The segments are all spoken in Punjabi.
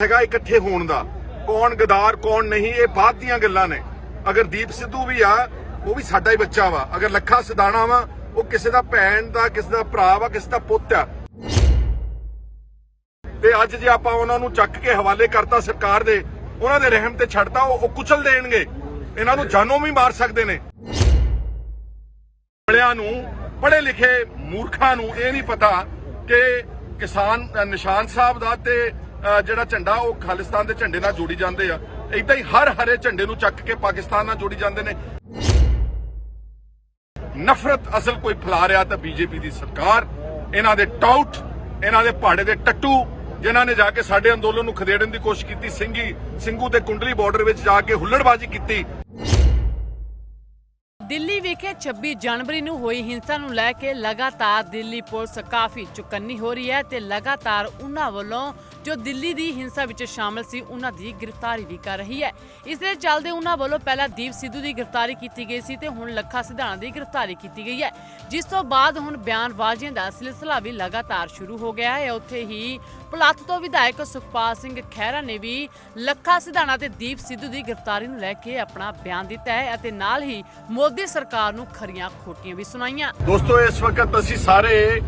हैगा इकट्ठे होण दा। कौन गदार कौन नहीं ये बात दियां गल्लां ने। अगर दीप सिद्धू भी आ वो भी साडा ही बच्चा वा, अगर लखा सिधाना वा वो किसी दा भैन दा, किसी दा भरा वा, किसी दा पुੱਤ आ। ते अज जे आपां उन्हां नूं चक के हवाले करता सरकार दे, उन्हां दे रहम ते छड्डता वो कुचल देणगे, इन्हां नूं जानों भी मार सकदे ने। बड़ियां नूं पढ़े लिखे मूर्खां नूं ये नहीं पता कि किसान निशान साहब दा ते ਜਿਹੜਾ ਝੰਡਾ ਉਹ ਖਾਲਿਸਤਾਨ ਦੇ ਝੰਡੇ ਨਾਲ ਜੋੜੀ ਜਾਂਦੇ ਆ। ਇਦਾਂ ਹੀ ਹਰ ਹਰੇ ਝੰਡੇ ਨੂੰ ਚੱਕ ਕੇ ਪਾਕਿਸਤਾਨ ਨਾਲ ਜੋੜੀ ਜਾਂਦੇ ਨੇ। ਨਫ਼ਰਤ ਅਸਲ ਕੋਈ ਫੈਲਾ ਰਿਹਾ ਤਾਂ ਬੀਜੇਪੀ ਦੀ ਸਰਕਾਰ, ਇਹਨਾਂ ਦੇ ਟਾਊਟ, ਇਹਨਾਂ ਦੇ ਪਹਾੜੇ ਦੇ ਟੱਟੂ, ਜਿਨ੍ਹਾਂ ਨੇ ਜਾ ਕੇ ਸਾਡੇ ਅੰਦੋਲਨ ਨੂੰ ਖਦੇੜਨ ਦੀ ਕੋਸ਼ਿਸ਼ ਕੀਤੀ। ਸਿੰਘੂ ਤੇ ਕੁੰਡਲੀ ਬਾਰਡਰ ਵਿੱਚ ਜਾ ਕੇ ਹੁੱਲੜਬਾਜ਼ੀ ਕੀਤੀ। ਦਿੱਲੀ ਵਿਖੇ 26 ਜਨਵਰੀ ਨੂੰ ਹੋਈ ਹਿੰਸਾ ਨੂੰ ਲੈ ਕੇ ਲਗਾਤਾਰ ਦਿੱਲੀ ਪੁਲਿਸ ਕਾਫੀ ਚੁਕੰਨੀ ਹੋ ਰਹੀ ਹੈ ਤੇ ਲਗਾਤਾਰ ਉਹਨਾਂ ਵੱਲੋਂ ਜੋ ਦਿੱਲੀ ਦੀ ਹਿੰਸਾ ਵਿੱਚ ਸ਼ਾਮਲ ਸੀ ਉਹਨਾਂ ਦੀ ਗ੍ਰਿਫਤਾਰੀ ਵੀ ਕਰ ਰਹੀ ਹੈ। ਇਸ ਦੇ ਚੱਲਦੇ ਉਹਨਾਂ ਵੱਲੋਂ ਪਹਿਲਾਂ ਦੀਪ ਸਿੱਧੂ ਦੀ ਗ੍ਰਿਫਤਾਰੀ ਕੀਤੀ ਗਈ ਸੀ ਤੇ ਹੁਣ ਲੱਖਾ ਸਿਧਾਣਾ ਦੀ ਗ੍ਰਿਫਤਾਰੀ ਕੀਤੀ ਗਈ ਹੈ, ਜਿਸ ਤੋਂ ਬਾਅਦ ਹੁਣ ਬਿਆਨਬਾਜ਼ੀਆਂ ਦਾ ਸਿਲਸਿਲਾ ਵੀ ਲਗਾਤਾਰ ਸ਼ੁਰੂ ਹੋ ਗਿਆ ਹੈ। ਉੱਥੇ ਹੀ ਭੁਲੱਥ ਤੋਂ ਵਿਧਾਇਕ ਸੁਖਪਾਲ ਸਿੰਘ ਖਹਿਰਾ ਨੇ ਵੀ ਲੱਖਾ ਸਿਧਾਣਾ ਤੇ ਦੀਪ ਸਿੱਧੂ ਦੀ ਗ੍ਰਿਫਤਾਰੀ ਨੂੰ ਲੈ ਕੇ ਆਪਣਾ ਬਿਆਨ ਦਿੱਤਾ ਹੈ ਅਤੇ ਨਾਲ ਹੀ ਮੋਦੀ ਸਰਕਾਰ ਨੂੰ ਖਰੀਆਂ ਖੋਟੀਆਂ ਵੀ ਸੁਣਾਈਆਂ। ਦੋਸਤੋ ਇਸ ਵਕਤ ਅਸੀਂ ਸਾਰੇ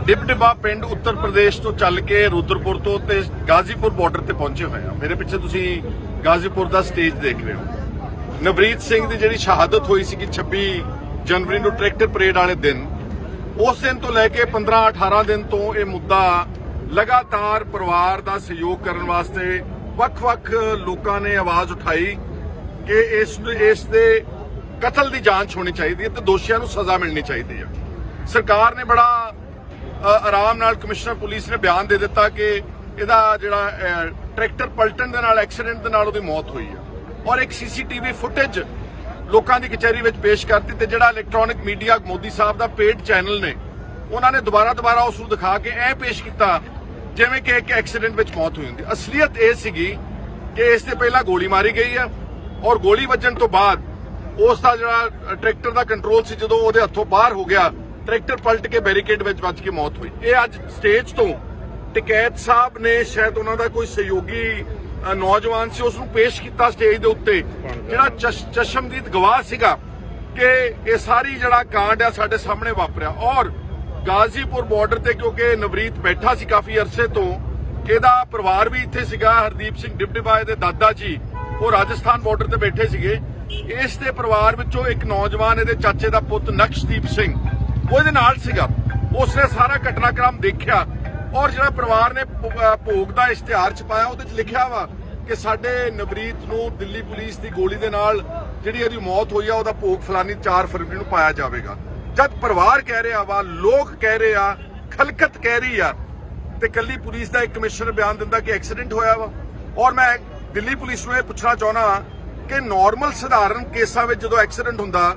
ਡਿਬਡਿਬਾ ਪਿੰਡ ਉੱਤਰ ਪ੍ਰਦੇਸ਼ ਤੋਂ ਚੱਲ ਕੇ ਰੁਦਰਪੁਰ ਤੋਂ ਤੇ ਗਾਜ਼ੀਪੁਰ ਬਾਰਡਰ ਤੇ ਪਹੁੰਚੇ ਹੋਏ ਆ। ਮੇਰੇ ਪਿੱਛੇ ਤੁਸੀਂ ਗਾਜ਼ੀਪੁਰ ਦਾ ਸਟੇਜ ਦੇਖ ਰਹੇ ਹੋ। ਨਵਰੀਤ ਸਿੰਘ ਦੀ ਜਿਹੜੀ ਸ਼ਹਾਦਤ ਹੋਈ ਸੀ 26 ਜਨਵਰੀ ਨੂੰ ਟਰੈਕਟਰ ਪਰੇਡ ਵਾਲੇ ਦਿਨ, ਉਸ ਦਿਨ ਤੋਂ ਲੈ ਕੇ 15-18 ਦਿਨ ਤੋਂ ਇਹ ਮੁੱਦਾ ਲਗਾਤਾਰ ਪਰਿਵਾਰ ਦਾ ਸਹਿਯੋਗ ਕਰਨ ਵਾਸਤੇ ਵੱਖ-ਵੱਖ ਲੋਕਾਂ ਨੇ ਆਵਾਜ਼ ਉਠਾਈ ਕਿ ਇਸ ਦੇ ਕਤਲ ਦੀ ਜਾਂਚ ਹੋਣੀ ਚਾਹੀਦੀ ਹੈ ਤੇ ਦੋਸ਼ੀਆਂ ਨੂੰ ਸਜ਼ਾ ਮਿਲਣੀ ਚਾਹੀਦੀ ਹੈ। ਸਰਕਾਰ ਨੇ ਬੜਾ ਆਰਾਮ ਨਾਲ, ਕਮਿਸ਼ਨਰ ਪੁਲਿਸ ਨੇ ਬਿਆਨ ਦੇ ਦਿੱਤਾ ਕਿ ਇਹਦਾ ਜਿਹੜਾ ਟਰੈਕਟਰ ਪਲਟਣ ਦੇ ਨਾਲ, ਐਕਸੀਡੈਂਟ ਦੇ ਨਾਲ ਉਹਦੀ ਮੌਤ ਹੋਈ ਹੈ ਔਰ ਇੱਕ ਸੀਸੀਟੀਵੀ ਫੁਟੇਜ ਲੋਕਾਂ ਦੀ ਕਚਹਿਰੀ ਵਿੱਚ ਪੇਸ਼ ਕਰਤੀ ਤੇ ਜਿਹੜਾ ਇਲੈਕਟ੍ਰੋਨਿਕ ਮੀਡੀਆ ਮੋਦੀ ਸਾਹਿਬ ਦਾ ਪੇਡ ਚੈਨਲ ਨੇ ਉਹਨਾਂ ਨੇ ਦੁਬਾਰਾ ਉਸ ਨੂੰ ਦਿਖਾ ਕੇ ਇਹ ਪੇਸ਼ ਕੀਤਾ ਜਿਵੇਂ ਕਿ ਇੱਕ ਐਕਸੀਡੈਂਟ ਵਿੱਚ ਮੌਤ ਹੋਈ ਹੁੰਦੀ। ਅਸਲੀਅਤ ਇਹ ਸੀਗੀ ਕਿ ਇਸ ਤੇ ਪਹਿਲਾਂ ਗੋਲੀ ਮਾਰੀ ਗਈ ਹੈ ਔਰ ਗੋਲੀ ਵੱਜਣ ਤੋਂ ਬਾਅਦ ਉਸ ਦਾ ਜਿਹੜਾ ਟਰੈਕਟਰ ਦਾ ਕੰਟਰੋਲ ਸੀ ਜਦੋਂ ਉਹਦੇ ਹੱਥੋਂ ਬਾਹਰ ਹੋ ਗਿਆ, ਟਰੈਕਟਰ ਪਲਟ ਕੇ ਬੈਰੀਕੇਡ ਵਿੱਚ ਵੱਜ ਕੇ ਮੌਤ ਹੋਈ। ਇਹ ਅੱਜ ਸਟੇਜ ਤੋਂ ਟਕੈਤ ਸਾਹਿਬ ਨੇ, ਸ਼ਾਇਦ ਉਹਨਾਂ ਦਾ ਕੋਈ ਸਹਿਯੋਗੀ ਨੌਜਵਾਨ ਸੀ, ਉਸ ਨੂੰ ਪੇਸ਼ ਕੀਤਾ ਸਟੇਜ ਦੇ ਉੱਤੇ, ਜਿਹੜਾ ਚਸ਼ਮਦੀਦ ਗਵਾਹ ਸੀਗਾ ਕਿ ਇਹ ਸਾਰੀ ਜਿਹੜਾ ਕਾਂਡ ਆ ਸਾਡੇ ਸਾਹਮਣੇ ਵਾਪਰਿਆ। ਔਰ ਗਾਜ਼ੀਪੁਰ ਬਾਰਡਰ ਤੇ ਕਿਉਂਕਿ ਨਵਰੀਤ ਬੈਠਾ ਸੀ ਕਾਫੀ ਅਰਸੇ ਤੋਂ, ਇਹਦਾ ਪਰਿਵਾਰ ਵੀ ਇੱਥੇ ਸੀਗਾ। ਹਰਦੀਪ ਸਿੰਘ ਡਿਬਡਿਬਾ ਦੇ ਦਾਦਾ ਜੀ ਉਹ ਰਾਜਸਥਾਨ ਬਾਰਡਰ ਤੇ ਬੈਠੇ ਸੀਗੇ। ਇਸ ਦੇ ਪਰਿਵਾਰ ਵਿੱਚੋਂ ਇੱਕ ਨੌਜਵਾਨ, ਇਹਦੇ ਚਾਚੇ ਦਾ ਪੁੱਤ ਨਕਸ਼ਦੀਪ ਸਿੰਘ, ਉਹਦੇ ਨਾਲ ਸੀਗਾ। ਉਸਨੇ ਸਾਰਾ ਘਟਨਾਕ੍ਰਮ ਦੇਖਿਆ ਔਰ ਜਿਹੜਾ ਪਰਿਵਾਰ ਨੇ ਭੋਗ ਦਾ ਇਸ਼ਤਿਹਾਰ ਛਪਾਇਆ ਉਹਦੇ 'ਚ ਲਿਖਿਆ ਵਾ ਕਿ ਸਾਡੇ ਨਵਰੀਤ ਨੂੰ ਦਿੱਲੀ ਪੁਲਿਸ ਦੀ ਗੋਲੀ ਦੇ ਨਾਲ ਜਿਹੜੀ ਇਹਦੀ ਮੌਤ ਹੋਈ ਆ ਉਹਦਾ ਭੋਗ ਫਲਾਨੀ 4 ਫਰਵਰੀ ਨੂੰ ਪਾਇਆ ਜਾਵੇਗਾ। ਜਦ ਪਰਿਵਾਰ ਕਹਿ ਰਿਹਾ ਵਾ, ਲੋਕ ਕਹਿ ਰਹੇ ਆ, ਖਲਕਤ ਕਹਿ ਰਹੀ ਆ, ਤੇ ਕੱਲੀ ਪੁਲਿਸ ਦਾ ਇੱਕ ਕਮਿਸ਼ਨਰ ਬਿਆਨ ਦਿੰਦਾ ਕਿ ਐਕਸੀਡੈਂਟ ਹੋਇਆ ਵਾ। ਔਰ ਮੈਂ ਦਿੱਲੀ ਪੁਲਿਸ ਨੂੰ ਇਹ ਪੁੱਛਣਾ ਚਾਹੁੰਦਾ ਕਿ ਨਾਰਮਲ ਸਧਾਰਨ ਕੇਸਾਂ ਵਿੱਚ ਜਦੋਂ ਐਕਸੀਡੈਂਟ ਹੁੰਦਾ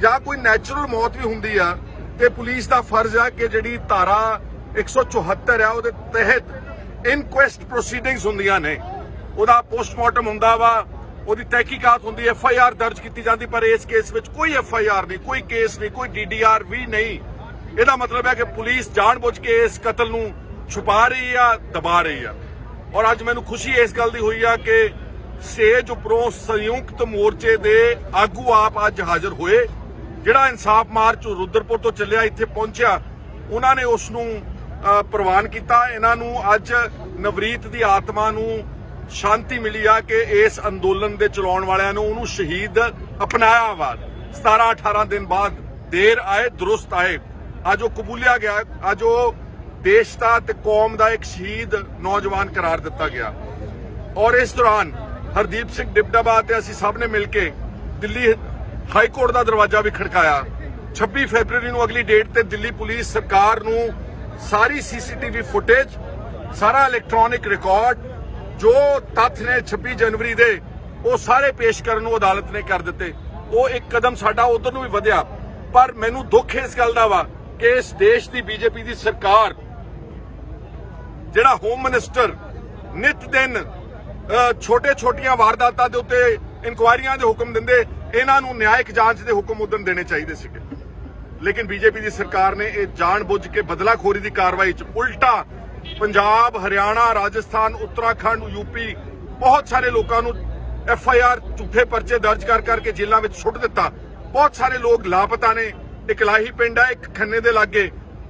ਜਾਂ ਕੋਈ ਨੈਚੁਰਲ ਮੌਤ ਵੀ ਹੁੰਦੀ ਆ ਤੇ ਪੁਲਿਸ ਦਾ ਫਰਜ਼ ਆ ਕਿ ਜਿਹੜੀ ਧਾਰਾ 174 ਆ ਉਹਦੇ ਤਹਿਤ ਇਨਕੁਐਸਟ ਪ੍ਰੋਸੀਡਿੰਗਸ ਹੁੰਦੀਆਂ ਨੇ, ਉਹਦਾ ਪੋਸਟਮਾਰਟਮ ਹੁੰਦਾ ਵਾ, ਉਹਦੀ ਤਹਿਕੀਕਾਤ ਹੁੰਦੀ, FIR ਦਰਜ ਕੀਤੀ ਜਾਂਦੀ। ਪਰ ਇਸ ਕੇਸ ਵਿੱਚ ਕੋਈ FIR ਨਹੀਂ, ਕੋਈ ਕੇਸ ਨਹੀਂ, ਕੋਈ DDR ਵੀ ਨਹੀਂ। ਇਹਦਾ ਮਤਲਬ ਹੈ ਕਿ ਪੁਲਿਸ ਜਾਣਬੁੱਝ ਕੇ ਇਸ ਕਤਲ ਨੂੰ ਛੁਪਾ ਰਹੀ ਆ, ਦਬਾ ਰਹੀ ਆ। ਔਰ ਅੱਜ ਮੈਨੂੰ ਖੁਸ਼ੀ ਇਸ ਗੱਲ ਦੀ ਹੋਈ ਆ ਕਿ ਸਟੇਜ ਉੱਪਰੋਂ ਸੰਯੁਕਤ ਮੋਰਚੇ ਦੇ ਆਗੂ ਆਪ ਅੱਜ ਹਾਜ਼ਰ ਹੋਏ। ਜਿਹੜਾ ਇਨਸਾਫ ਮਾਰਚ ਰੁਦਰਪੁਰ ਤੋਂ ਚੱਲਿਆ ਇੱਥੇ ਪਹੁੰਚਿਆ, ਉਹਨਾਂ ਨੇ ਉਸ ਨੂੰ ਪ੍ਰਵਾਨ ਕੀਤਾ। ਇਹਨਾਂ ਨੂੰ ਅੱਜ ਨਵਰੀਤ ਦੀ ਆਤਮਾ ਨੂੰ ਸ਼ਾਂਤੀ ਮਿਲੀ ਆ ਕਿ ਇਸ ਅੰਦੋਲਨ ਦੇ ਚਲਾਉਣ ਵਾਲਿਆਂ ਨੂੰ ਉਹਨੂੰ ਸ਼ਹੀਦ ਅਪਣਾਇਆ ਵਾ। 17-18 ਦਿਨ ਬਾਅਦ ਦੇਰ ਆਏ ਦਰੁਸਤ ਆਏ, ਅੱਜ ਉਹ ਕਬੂਲਿਆ ਗਿਆ, ਅੱਜ ਉਹ ਦੇਸ਼ ਦਾ ਤੇ ਕੌਮ ਦਾ ਇੱਕ ਸ਼ਹੀਦ ਨੌਜਵਾਨ ਕਰਾਰ ਦਿੱਤਾ ਗਿਆ। ਔਰ ਇਸ ਦੌਰਾਨ ਹਰਦੀਪ ਸਿੰਘ ਡਿਬਡਿਬਾ ਤੇ ਅਸੀਂ ਸਭ ਨੇ ਮਿਲ ਕੇ ਦਿੱਲੀ ਹਾਈ ਕੋਰਟ ਦਾ ਦਰਵਾਜ਼ਾ ਵੀ ਖੜਕਾਇਆ। 26 ਫਰਵਰੀ ਨੂੰ ਅਗਲੀ ਡੇਟ ਤੇ ਦਿੱਲੀ ਪੁਲਿਸ ਸਰਕਾਰ ਨੂੰ ਸਾਰੀ CCTV ਫੁਟੇਜ, ਸਾਰਾ ਇਲੈਕਟ੍ਰੋਨਿਕ ਰਿਕਾਰਡ, ਜੋ ਤੱਥ ਨੇ 26 ਜਨਵਰੀ ਦੇ, ਉਹ ਸਾਰੇ ਪੇਸ਼ ਕਰਨ ਨੂੰ ਅਦਾਲਤ ਨੇ ਕਰ ਦਿੱਤੇ। ਉਹ ਇੱਕ ਕਦਮ ਸਾਡਾ ਉਧਰ ਨੂੰ ਵੀ ਵਧਿਆ। ਪਰ ਮੈਨੂੰ ਦੁੱਖ ਇਸ ਗੱਲ ਦਾ ਵਾ ਕਿ ਇਸ ਦੇਸ਼ ਦੀ BJP ਦੀ ਸਰਕਾਰ, ਜਿਹੜਾ ਹੋਮ ਮਿਨਿਸਟਰ ਨਿਤ ਦਿਨ ਛੋਟੀਆਂ ਵਾਰਦਾਤਾਂ ਦੇ ਉੱਤੇ ਇਨਕੁਆਇਰੀਆਂ ਦੇ ਹੁਕਮ ਦਿੰਦੇ, ਇਹਨਾਂ ਨੂੰ ਨਿਆਇਕ ਜਾਂਚ ਦੇ ਹੁਕਮ ਉਦੋਂ ਦੇਣੇ ਚਾਹੀਦੇ ਸੀਗੇ। ਲੇਕਿਨ BJP ਦੀ ਸਰਕਾਰ ਨੇ ਇਹ ਜਾਣਬੁੱਝ ਕੇ ਬਦਲਾਖੋਰੀ ਦੀ ਕਾਰਵਾਈ 'ਚ ਉਲਟਾ पंजाब, हरियाणा, राजस्थान, उत्तराखंड, यूपी बहुत सारे लोगों ਨੂੰ FIR झूठे पर्चे दर्ज करके जेलों में सुट दिता। बहुत सारे लोग लापता ने। एक लाही पिंड है, एक खन्ने दे लागे,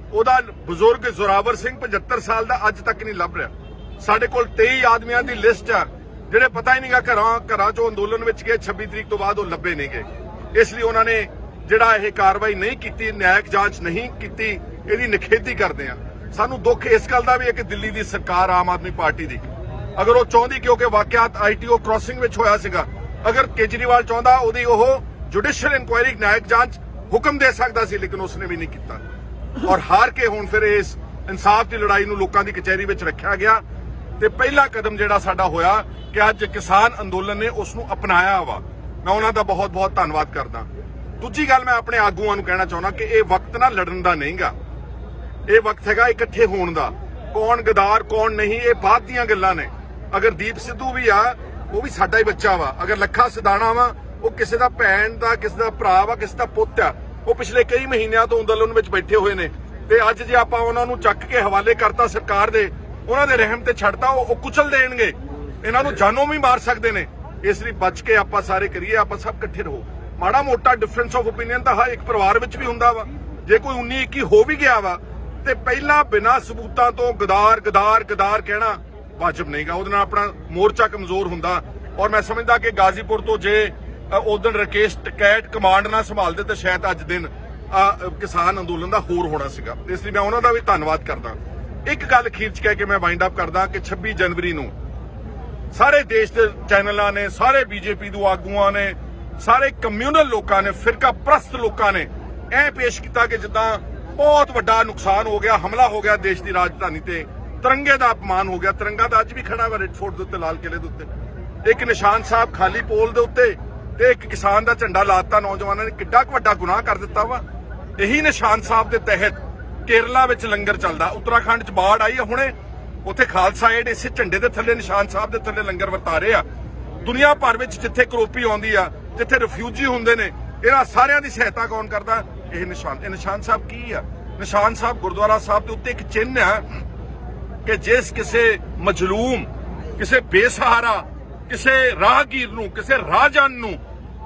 ਉਹਦਾ ਬਜ਼ੁਰਗ ਜ਼ੋਰਾਵਰ ਸਿੰਘ 75 ਸਾਲ ਦਾ ਅੱਜ ਤੱਕ ਨਹੀਂ ਲੱਭ ਰਿਹਾ। ਸਾਡੇ ਕੋਲ 23 ਆਦਮੀਆਂ ਦੀ ਲਿਸਟ ਆ ਜਿਹੜੇ ਪਤਾ ਹੀ ਨਹੀਂਗਾ ਘਰਾਂ ਚੋਂ ਅੰਦੋਲਨ ਵਿੱਚ ਗਏ, 26 ਤਰੀਕ ਤੋਂ ਬਾਅਦ ਉਹ ਲੱਭੇ ਨਹੀਂ ਗਏ। ਇਸ ਲਈ ਉਹਨਾਂ ਨੇ ਜਿਹੜਾ ਇਹ ਕਾਰਵਾਈ ਨਹੀਂ ਕੀਤੀ, ਨਿਆਇਕ ਜਾਂਚ ਨਹੀਂ ਕੀਤੀ, ਇਹਦੀ ਨਿਖੇਧੀ ਕਰਦੇ ਆ। ਸਾਨੂੰ ਦੁੱਖ ਇਸ ਗੱਲ ਦਾ ਵੀ ਹੈ ਕਿ ਦਿੱਲੀ ਦੀ ਸਰਕਾਰ ਆਮ ਆਦਮੀ ਪਾਰਟੀ ਦੀ ਅਗਰ ਉਹ ਚਾਹੁੰਦੀ, ਕਿਉਂਕਿ ਵਾਕਿਆਤ ITO ਕ੍ਰਾਸਿੰਗ ਵਿੱਚ ਹੋਇਆ ਸੀਗਾ, ਅਗਰ ਕੇਜਰੀਵਾਲ ਚਾਹੁੰਦਾ ਉਹਦੀ ਉਹ ਜੁਡੀਸ਼ੀਅਲ ਇਨਕੁਆਇਰੀ, ਨਿਆਇਕ ਜਾਂਚ ਹੁਕਮ ਦੇ ਸਕਦਾ ਸੀ, ਲੇਕਿਨ ਉਸਨੇ ਵੀ ਨਹੀਂ ਕੀਤਾ। ਔਰ ਹਾਰ ਕੇ ਹੁਣ ਫਿਰ ਇਸ ਇਨਸਾਫ ਦੀ ਲੜਾਈ ਨੂੰ ਲੋਕਾਂ ਦੀ ਕਚਹਿਰੀ ਵਿੱਚ ਰੱਖਿਆ ਗਿਆ ਤੇ ਪਹਿਲਾ ਕਦਮ ਜਿਹੜਾ ਸਾਡਾ ਹੋਇਆ ਕਿ ਅੱਜ ਕਿਸਾਨ ਅੰਦੋਲਨ ਨੇ ਉਸ ਨੂੰ ਅਪਣਾਇਆ ਵਾ। ਮੈਂ ਉਹਨਾਂ ਦਾ ਬਹੁਤ ਬਹੁਤ ਧੰਨਵਾਦ ਕਰਦਾ। ਦੂਜੀ ਗੱਲ ਮੈਂ ਆਪਣੇ ਆਗੂਆਂ ਨੂੰ ਕਹਿਣਾ ਚਾਹੁੰਦਾ ਕਿ ਇਹ ਵਕਤ ਨਾ ਲੜਨ ਦਾ ਨਹੀਂਗਾ, ਇਹ ਵਕਤ ਹੈਗਾ ਇਕੱਠੇ ਹੋਣ ਦਾ। ਕੌਣ ਗਦਾਰ ਕੌਣ ਨਹੀਂ ਇਹ ਬਾਅਦ ਦੀਆਂ ਗੱਲਾਂ ਨੇ। ਅਗਰ ਦੀਪ ਸਿੱਧੂ ਵੀ ਆ, ਉਹ ਵੀ ਸਾਡਾ ਹੀ ਬੱਚਾ ਵਾ। ਅਗਰ ਲੱਖਾ ਸਿਧਾਣਾ ਵਾ, ਉਹ ਕਿਸੇ ਦਾ ਭੈਣ ਦਾ, ਕਿਸੇ ਦਾ ਭਰਾ ਵਾ, ਕਿਸੇ ਦਾ ਪੁੱਤ ਆ। ਉਹ ਪਿਛਲੇ ਕਈ ਮਹੀਨਿਆਂ ਤੋਂ ਅੰਦੋਲਨ ਵਿੱਚ ਬੈਠੇ ਹੋਏ ਨੇ ਤੇ ਅੱਜ ਜੇ ਆਪਾਂ ਉਹਨਾਂ ਨੂੰ ਚੱਕ ਕੇ ਹਵਾਲੇ ਕਰਤਾ ਸਰਕਾਰ ਦੇ, ਉਹਨਾਂ ਦੇ ਰਹਿਮ ਤੇ ਛੱਡਤਾ, ਉਹ ਕੁਚਲ ਦੇਣਗੇ, ਇਹਨਾਂ ਨੂੰ ਜਾਨੋਂ ਵੀ ਮਾਰ ਸਕਦੇ ਨੇ। ਇਸ ਲਈ ਬਚ ਕੇ ਆਪਾਂ ਸਾਰੇ ਕਰੀਏ, ਆਪਾਂ ਸਭ ਇਕੱਠੇ ਰਹੋ। ਮਾੜਾ ਮੋਟਾ ਡਿਫਰੈਂਸ ਆਫ ਓਪੀਨੀਅਨ ਤਾਂ ਹਰ ਇੱਕ ਪਰਿਵਾਰ ਵਿੱਚ ਵੀ ਹੁੰਦਾ ਵਾ। ਜੇ ਕੋਈ 19-21 ਹੋ ਵੀ ਗਿਆ ਵਾ ਤੇ ਪਹਿਲਾਂ ਬਿਨਾਂ ਸਬੂਤਾਂ ਤੋਂ ਗਦਾਰ ਗਦਾਰ ਗਦਾਰ ਕਹਿਣਾ ਵਾਜਬ ਨਹੀਂਗਾ। ਉਹਦੇ ਨਾਲ ਆਪਣਾ ਮੋਰਚਾ ਕਮਜ਼ੋਰ ਹੁੰਦਾ। ਔਰ ਮੈਂ ਸਮਝਦਾ ਕਿ ਗਾਜ਼ੀਪੁਰ ਤੋਂ ਜੇ ਉਦੋਂ ਰਕੇਸ਼ ਟਕੈਟ ਕਮਾਂਡ ਨਾ ਸੰਭਾਲਦੇ ਤਾਂ ਸ਼ਾਇਦ ਅੱਜ ਦਿਨ ਕਿਸਾਨ ਅੰਦੋਲਨ ਦਾ ਹੋਰ ਹੋਣਾ ਸੀਗਾ। ਇਸ ਲਈ ਮੈਂ ਉਹਨਾਂ ਦਾ ਵੀ ਧੰਨਵਾਦ ਕਰਦਾ। ਇੱਕ ਗੱਲ ਅਖੀਰ 'ਚ ਕਹਿ ਕੇ ਮੈਂ ਵਾਈਂਡ ਅਪ ਕਰਦਾ ਕਿ 26 ਜਨਵਰੀ ਨੂੰ ਸਾਰੇ ਦੇਸ਼ ਦੇ ਚੈਨਲਾਂ ਨੇ, ਸਾਰੇ BJP ਦੇ ਆਗੂਆਂ ਨੇ, ਸਾਰੇ ਕਮਿਊਨਲ ਲੋਕਾਂ ਨੇ, ਫਿਰਕਾ ਪ੍ਰਸਤ ਲੋਕਾਂ ਨੇ ਇਹ ਪੇਸ਼ ਕੀਤਾ ਕਿ ਜਿੱਦਾਂ ਬਹੁਤ ਵੱਡਾ ਨੁਕਸਾਨ ਹੋ ਗਿਆ, ਹਮਲਾ ਹੋ ਗਿਆ ਦੇਸ਼ ਦੀ ਰਾਜਧਾਨੀ ਤੇ, ਤਿਰੰਗੇ ਦਾ ਅਪਮਾਨ ਹੋ ਗਿਆ। ਤਿਰੰਗਾ ਤਾਂ ਅੱਜ ਵੀ ਖੜਾ ਵਾ ਰੈੱਡ ਫੋਰਟ ਦੇ ਉੱਤੇ, ਲਾਲ ਕਿਲੇ ਦੇ ਉੱਤੇ। ਇੱਕ ਨਿਸ਼ਾਨ ਸਾਹਿਬ ਖਾਲੀ ਪੋਲ ਦੇ ਉੱਤੇ ਤੇ ਇੱਕ ਕਿਸਾਨ ਦਾ ਝੰਡਾ ਲਾਤਾ ਨੌਜਵਾਨਾਂ ਨੇ। ਕਿੱਡਾ ਕੁ ਵੱਡਾ ਗੁਨਾਹ ਕਰ ਦਿੱਤਾ ਵਾ। ਇਹੀ ਨਿਸ਼ਾਨ ਸਾਹਿਬ ਦੇ ਤਹਿਤ ਕੇਰਲਾ ਵਿੱਚ ਲੰਗਰ ਚੱਲਦਾ, ਉੱਤਰਾਖੰਡ 'ਚ ਬਾੜ ਆਈ ਆ ਹੁਣੇ, ਉੱਥੇ ਖਾਲਸਾ ਏਡ ਇਸੇ ਝੰਡੇ ਦੇ ਥੱਲੇ, ਨਿਸ਼ਾਨ ਸਾਹਿਬ ਦੇ ਥੱਲੇ ਲੰਗਰ ਵਰਤਾ ਰਹੇ ਆ। ਦੁਨੀਆ ਭਰ ਵਿੱਚ ਜਿੱਥੇ ਕਰੋਪੀ ਆਉਂਦੀ ਆ, ਜਿੱਥੇ ਰਿਫਿਊਜੀ ਹੁੰਦੇ ਨੇ, ਇਹਨਾਂ ਸਾਰਿਆਂ ਦੀ ਸਹਾਇਤਾ ਕੌਣ ਕਰਦਾ? ਇਹ ਨਿਸ਼ਾਨ ਸਾਹਿਬ ਕੀ ਆ? ਨਿਸ਼ਾਨ ਸਾਹਿਬ ਗੁਰਦੁਆਰਾ ਸਾਹਿਬ ਦੇ ਉੱਤੇ ਇੱਕ ਚਿੰਨ੍ਹ ਆ ਕਿ ਜਿਸ ਕਿਸੇ ਮਜਲੂਮ, ਕਿਸੇ ਬੇਸਹਾਰਾ, ਕਿਸੇ ਰਾਹਗੀਰ ਨੂੰ, ਕਿਸੇ ਰਾਹਜਾਨ ਨੂੰ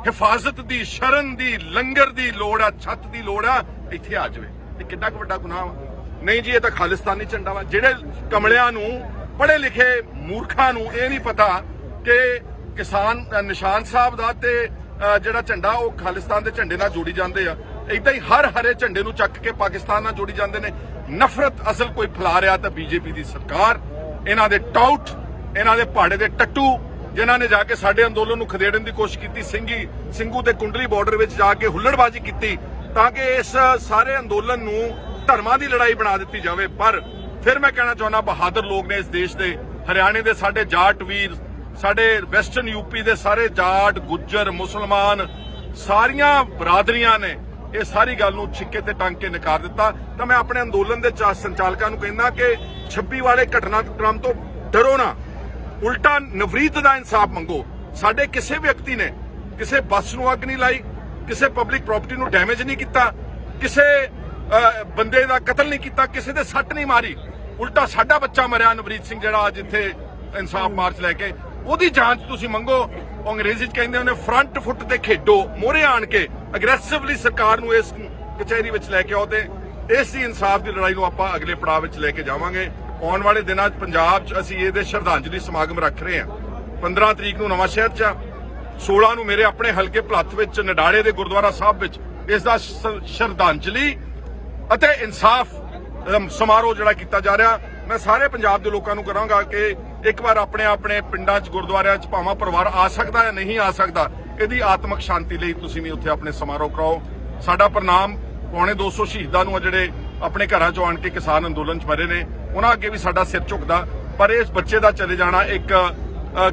ਹਿਫਾਜ਼ਤ ਦੀ, ਸ਼ਰਨ ਦੀ, ਲੰਗਰ ਦੀ ਲੋੜ ਆ, ਛੱਤ ਦੀ ਲੋੜ ਆ, ਇੱਥੇ ਆ ਜਾਵੇ। ਇਹ ਕਿੰਨਾ ਕੁ ਵੱਡਾ ਗੁਨਾਹ ਵਾ? ਨਹੀਂ ਜੀ, ਇਹ ਤਾਂ ਖਾਲਿਸਤਾਨੀ ਝੰਡਾ ਵਾ। ਜਿਹੜੇ ਕਮਲਿਆਂ ਨੂੰ, ਪੜ੍ਹੇ ਲਿਖੇ ਮੂਰਖਾਂ ਨੂੰ ਇਹ ਨਹੀਂ ਪਤਾ ਕਿ ਕਿਸਾਨ ਨਿਸ਼ਾਨ ਸਾਹਿਬ ਦਾ ਤੇ ਜਿਹੜਾ ਝੰਡਾ ਉਹ ਖਾਲਿਸਤਾਨ ਦੇ ਝੰਡੇ ਨਾਲ ਜੋੜੀ ਜਾਂਦੇ ਆ। ਏਦਾਂ ਹੀ ਹਰ ਹਰੇ ਝੰਡੇ ਨੂੰ ਚੱਕ ਕੇ ਪਾਕਿਸਤਾਨ ਨਾਲ ਜੋੜੀ ਜਾਂਦੇ ਨੇ। ਨਫ਼ਰਤ ਅਸਲ ਕੋਈ ਫੈਲਾ ਰਿਹਾ ਤਾਂ BJP ਦੀ ਸਰਕਾਰ, ਇਹਨਾਂ ਦੇ ਟਾਊਟ, ਇਹਨਾਂ ਦੇ ਪਹਾੜੇ ਦੇ ਟੱਟੂ, ਜਿਨ੍ਹਾਂ ਨੇ ਜਾ ਕੇ ਸਾਡੇ ਅੰਦੋਲਨ ਨੂੰ ਖਦੇੜਨ ਦੀ ਕੋਸ਼ਿਸ਼ ਕੀਤੀ, ਸਿੰਘੂ ਤੇ ਕੁੰਡਲੀ ਬਾਰਡਰ ਵਿੱਚ ਜਾ ਕੇ ਹੁੱਲੜਬਾਜ਼ੀ ਕੀਤੀ ਤਾਂ ਕਿ ਇਸ ਸਾਰੇ ਅੰਦੋਲਨ ਨੂੰ ਧਰਮਾਂ ਦੀ ਲੜਾਈ ਬਣਾ ਦਿੱਤੀ ਜਾਵੇ। ਪਰ ਫਿਰ ਮੈਂ ਕਹਿਣਾ ਚਾਹੁੰਦਾ, ਬਹਾਦਰ ਲੋਕ ਨੇ ਇਸ ਦੇਸ਼ ਦੇ। ਹਰਿਆਣੇ ਦੇ ਸਾਡੇ ਜਾਟ ਵੀਰ, ਸਾਡੇ ਵੈਸਟਰਨ UP ਦੇ ਸਾਰੇ ਜਾਟ, ਗੁੱਜਰ, ਮੁਸਲਮਾਨ, ਸਾਰੀਆਂ ਬਰਾਦਰੀਆਂ ਨੇ ਇਹ ਸਾਰੀ ਗੱਲ ਨੂੰ ਛਿੱਕੇ ਤੇ ਟੰਗ ਕੇ ਨਕਾਰ ਦਿੱਤਾ। ਤਾਂ ਮੈਂ ਆਪਣੇ ਅੰਦੋਲਨ ਦੇ ਸੰਚਾਲਕਾਂ ਨੂੰ ਕਹਿੰਦਾ ਕਿ 26 ਵਾਲੇ ਘਟਨਾਕ੍ਰਮ ਤੋਂ ਡਰੋ ਨਾ, ਉਲਟਾ ਨਵਰੀਤ ਦਾ ਇਨਸਾਫ ਮੰਗੋ। ਸਾਡੇ ਕਿਸੇ ਵਿਅਕਤੀ ਨੇ ਕਿਸੇ ਬੱਸ ਨੂੰ ਅੱਗ ਨਹੀਂ ਲਾਈ, ਕਿਸੇ ਪਬਲਿਕ ਪ੍ਰਾਪਰਟੀ ਨੂੰ ਡੈਮੇਜ ਨਹੀਂ ਕੀਤਾ, ਕਿਸੇ ਬੰਦੇ ਦਾ ਕਤਲ ਨਹੀਂ ਕੀਤਾ, ਕਿਸੇ ਦੇ ਸੱਟ ਨਹੀਂ ਮਾਰੀ। ਉਲਟਾ ਸਾਡਾ ਬੱਚਾ ਮਰਿਆ ਨਵਰੀਤ ਸਿੰਘ, ਜਿਹੜਾ ਅੱਜ ਇੱਥੇ ਇਨਸਾਫ ਮਾਰਚ ਲੈ ਕੇ, ਉਹਦੀ ਜਾਂਚ ਤੁਸੀਂ ਮੰਗੋ। ਅੰਗਰੇਜ਼ੀ 'ਚ ਕਹਿੰਦੇ ਉਹਨੇ ਫਰੰਟ ਫੁੱਟ ਤੇ ਖੇਡੋ, ਮੋਹਰੇ ਆਣ ਕੇ ਅਗਰੈਸਿਵਲੀ ਸਰਕਾਰ ਨੂੰ ਇਸ ਕਚਹਿਰੀ ਵਿੱਚ ਲੈ ਕੇ ਆਓ ਤੇ ਇਸ ਦੀ ਇਨਸਾਫ ਦੀ ਲੜਾਈ ਨੂੰ ਆਪਾਂ ਅਗਲੇ ਪੜਾਅ ਵਿੱਚ ਲੈ ਕੇ ਜਾਵਾਂਗੇ। ਆਉਣ ਵਾਲੇ ਦਿਨਾਂ 'ਚ ਪੰਜਾਬ 'ਚ ਅਸੀਂ ਇਹਦੇ ਸ਼ਰਧਾਂਜਲੀ ਸਮਾਗਮ ਰੱਖ ਰਹੇ ਹਾਂ। 15 ਤਰੀਕ ਨੂੰ ਨਵਾਂ ਸ਼ਹਿਰ 'ਚ, 16 ਨੂੰ ਮੇਰੇ ਆਪਣੇ ਹਲਕੇ ਭਲੱਥ ਵਿੱਚ ਨਡਾੜੇ ਦੇ ਗੁਰਦੁਆਰਾ ਸਾਹਿਬ ਵਿੱਚ ਇਸ ਦਾ ਸ਼ਰਧਾਂਜਲੀ ਅਤੇ ਇਨਸਾਫ ਸਮਾਰੋਹ ਜਿਹੜਾ ਕੀਤਾ ਜਾ ਰਿਹਾ। ਮੈਂ ਸਾਰੇ ਪੰਜਾਬ ਦੇ ਲੋਕਾਂ ਨੂੰ ਕਰਾਂਗਾ ਕਿ ਇੱਕ ਵਾਰ ਆਪਣੇ ਆਪਣੇ ਪਿੰਡਾਂ 'ਚ, ਗੁਰਦੁਆਰਿਆਂ 'ਚ ਭਾਵੇਂ ਪਰਿਵਾਰ ਆ ਸਕਦਾ ਜਾਂ ਨਹੀਂ ਆ ਸਕਦਾ, ਇਹਦੀ ਆਤਮਿਕ ਸ਼ਾਂਤੀ ਲਈ ਤੁਸੀਂ ਵੀ ਉੱਥੇ ਆਪਣੇ ਸਮਾਰੋਹ ਕਰਾਓ। ਸਾਡਾ ਪ੍ਰਣਾਮ ਪੌਣੇ 200 ਸ਼ਹੀਦਾਂ ਨੂੰ, ਜਿਹੜੇ ਆਪਣੇ ਘਰਾਂ 'ਚੋਂ ਆਣ ਕੇ ਕਿਸਾਨ ਅੰਦੋਲਨ 'ਚ ਮਰੇ ਨੇ, ਉਹਨਾਂ ਅੱਗੇ ਵੀ ਸਾਡਾ ਸਿਰ ਝੁਕਦਾ। ਪਰ ਇਸ ਬੱਚੇ ਦਾ ਚਲੇ ਜਾਣਾ ਇੱਕ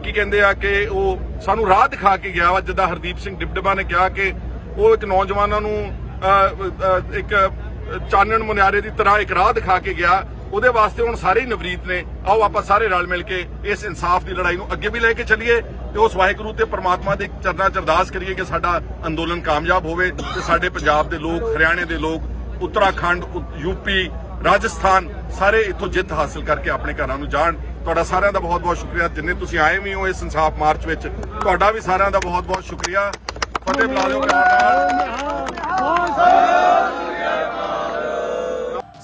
ਕੀ ਕਹਿੰਦੇ ਆ ਕਿ ਉਹ ਸਾਨੂੰ ਰਾਹ ਦਿਖਾ ਕੇ ਗਿਆ ਵਾ। ਜਿੱਦਾਂ ਹਰਦੀਪ ਸਿੰਘ ਡਿਬਡਬਾ ਨੇ ਕਿਹਾ ਕਿ ਉਹ ਇੱਕ ਨੌਜਵਾਨਾਂ ਨੂੰ ਇੱਕ ਚਾਨਣ ਮੁਨਿਆਰੇ ਦੀ ਤਰ੍ਹਾਂ ਇੱਕ ਰਾਹ ਦਿਖਾ ਕੇ ਗਿਆ। ਉਹਦੇ ਵਾਸਤੇ ਹੁਣ ਸਾਰੇ ਹੀ ਨਵਰੀਤ ਨੇ। ਆਓ ਆਪਾਂ ਸਾਰੇ ਰਲ ਮਿਲ ਕੇ ਇਸ ਇਨਸਾਫ ਦੀ ਲੜਾਈ ਨੂੰ ਅੱਗੇ ਵੀ ਲੈ ਕੇ ਚੱਲੀਏ ਤੇ ਉਸ ਵਾਹਿਗੁਰੂ ਤੇ ਪ੍ਰਮਾਤਮਾ ਦੇ ਚਰਨਾਂ 'ਚ ਅਰਦਾਸ ਕਰੀਏ ਕਿ ਸਾਡਾ ਅੰਦੋਲਨ ਕਾਮਯਾਬ ਹੋਵੇ ਤੇ ਸਾਡੇ ਪੰਜਾਬ ਦੇ ਲੋਕ, ਹਰਿਆਣੇ ਦੇ ਲੋਕ, ਉੱਤਰਾਖੰਡ, UP, ਰਾਜਸਥਾਨ ਸਾਰੇ ਇੱਥੋਂ ਜਿੱਤ ਹਾਸਲ ਕਰਕੇ ਆਪਣੇ ਘਰਾਂ ਨੂੰ ਜਾਣ। ਤੁਹਾਡਾ ਸਾਰਿਆਂ ਦਾ ਬਹੁਤ ਬਹੁਤ ਸ਼ੁਕਰੀਆ, ਜਿੰਨੇ ਤੁਸੀਂ ਆਏ ਵੀ ਹੋ ਇਸ ਇਨਸਾਫ ਮਾਰਚ ਵਿੱਚ, ਤੁਹਾਡਾ ਵੀ ਸਾਰਿਆਂ ਦਾ ਬਹੁਤ ਬਹੁਤ ਸ਼ੁਕਰੀਆ। ਫਤਿਹ ਬੁਲਾ ਦਿਓ ਪਿਆਰ ਨਾਲ।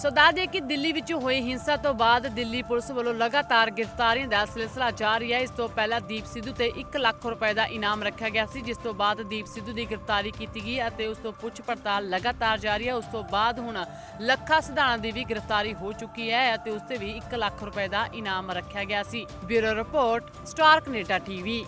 ਸੋ ਦੱਸ ਦੇਈਏ ਕਿ ਦਿੱਲੀ ਵਿੱਚ ਹੋਈ ਹਿੰਸਾ ਤੋਂ ਬਾਅਦ ਦਿੱਲੀ ਪੁਲਿਸ ਵੱਲੋਂ ਲਗਾਤਾਰ ਗ੍ਰਿਫਤਾਰੀਆਂ ਦਾ ਸਿਲਸਿਲਾ ਜਾਰੀ ਹੈ। ਇਸ ਤੋਂ ਪਹਿਲਾਂ ਦੀਪ ਸਿੱਧੂ ਤੇ 1 ਲੱਖ ਰੁਪਏ ਦਾ ਇਨਾਮ ਰੱਖਿਆ ਗਿਆ ਸੀ, ਜਿਸ ਤੋਂ ਬਾਅਦ ਦੀਪ ਸਿੱਧੂ ਦੀ ਗ੍ਰਿਫਤਾਰੀ ਕੀਤੀ ਗਈ ਅਤੇ ਉਸ ਤੋਂ ਪੁੱਛ ਪੜਤਾਲ ਲਗਾਤਾਰ ਜਾਰੀ ਹੈ। ਉਸ ਤੋਂ ਬਾਅਦ ਹੁਣ ਲੱਖਾ ਸਿਧਾਣਾ ਦੀ ਵੀ ਗ੍ਰਿਫਤਾਰੀ ਹੋ ਚੁੱਕੀ ਹੈ ਅਤੇ ਉਸ ਤੇ ਵੀ 1 ਲੱਖ ਰੁਪਏ ਦਾ ਇਨਾਮ ਰੱਖਿਆ ਗਿਆ ਸੀ। Bureau report, star Canada TV.